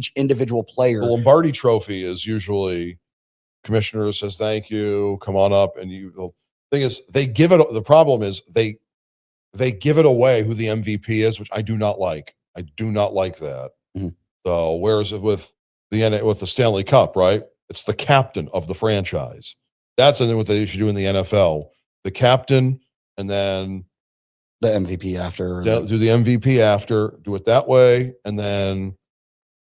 each individual player. The Lombardi Trophy is usually commissioner says thank you, come on up, and the thing is they give it. The problem is they give it away who the MVP is, which I do not like. I do not like that. Mm-hmm. So whereas with the Stanley Cup, right? It's the captain of the franchise. That's what they should do in the NFL. The captain, and then the MVP after. Do the MVP after. Do it that way, and then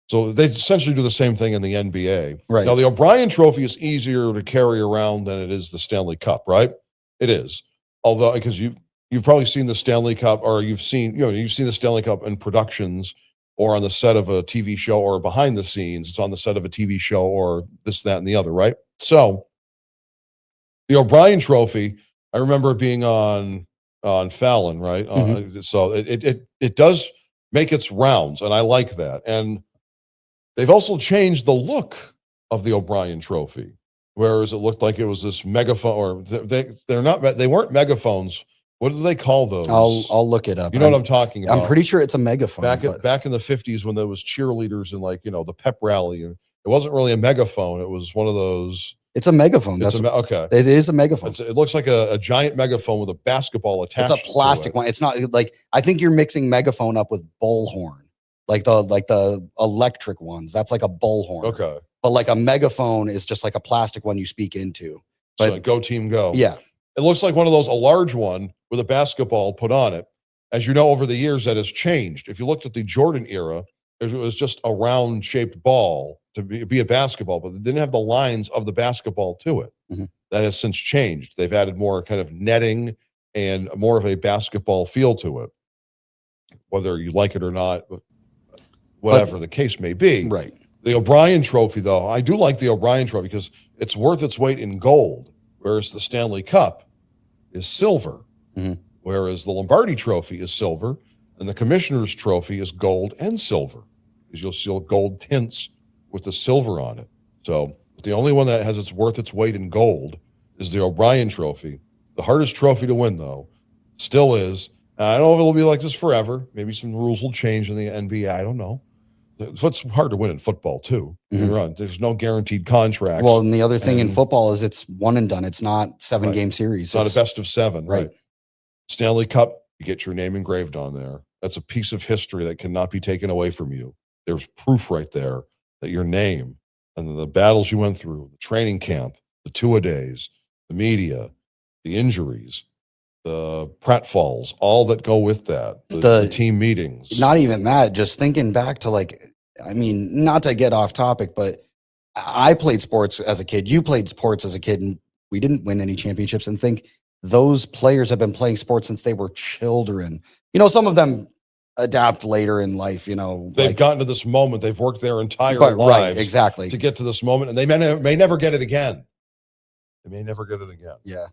so they essentially do the same thing in the NBA. Right. Now the O'Brien Trophy is easier to carry around than it is the Stanley Cup, right? It is, although because you've probably seen the Stanley Cup, or you've seen the Stanley Cup in productions, or on the set of a TV show, or behind the scenes. It's on the set of a TV show, or this, that, and the other, right? So the O'Brien Trophy, I remember being on Fallon, right? Mm-hmm. So it does make its rounds, and I like that. And they've also changed the look of the O'Brien Trophy, whereas it looked like it was this megaphone, or they weren't megaphones. What do they call those? I'll look it up. You know what I'm talking about? I'm pretty sure it's a megaphone. Back in the 50s when there was cheerleaders and the pep rally, it wasn't really a megaphone. It was one of those. It's a megaphone. Okay. It is a megaphone. It looks like a giant megaphone with a basketball attached. It's a plastic one. It's not like, I think you're mixing megaphone up with bullhorn, like the electric ones. That's like a bullhorn. Okay. But like a megaphone is just like a plastic one you speak into. But so go team go. Yeah. It looks like one of those, a large one with a basketball put on it. As you know, over the years that has changed. If you looked at the Jordan era, it was just a round shaped ball to be a basketball, but it didn't have the lines of the basketball to it. Mm-hmm. That has since changed. They've added more kind of netting and more of a basketball feel to it, whether you like it or not, whatever the case may be. Right. The O'Brien Trophy, though, I do like the O'Brien Trophy because it's worth its weight in gold, whereas the Stanley Cup is silver, mm-hmm. whereas the Lombardi Trophy is silver, and the Commissioner's Trophy is gold and silver, because you'll see gold tints with the silver on it. So the only one that has worth its weight in gold is the O'Brien Trophy. The hardest trophy to win, though, still is. I don't know if it'll be like this forever. Maybe some rules will change in the NBA. I don't know. It's hard to win in football, too. Mm-hmm. There's no guaranteed contracts. Well, and the other thing in football is it's one and done. It's not 7-game series. It's not a best of 7. Right. Stanley Cup, you get your name engraved on there. That's a piece of history that cannot be taken away from you. There's proof right there that your name and the battles you went through, the training camp, the two-a-days, the media, the injuries, the pratfalls, all that go with that, the team meetings. Not even that, just thinking back to not to get off topic, but I played sports as a kid. You played sports as a kid, and we didn't win any championships. And think those players have been playing sports since they were children. Some of them adapt later in life, They've gotten to this moment. They've worked their entire lives exactly to get to this moment, and they may never get it again. They may never get it again. Yeah.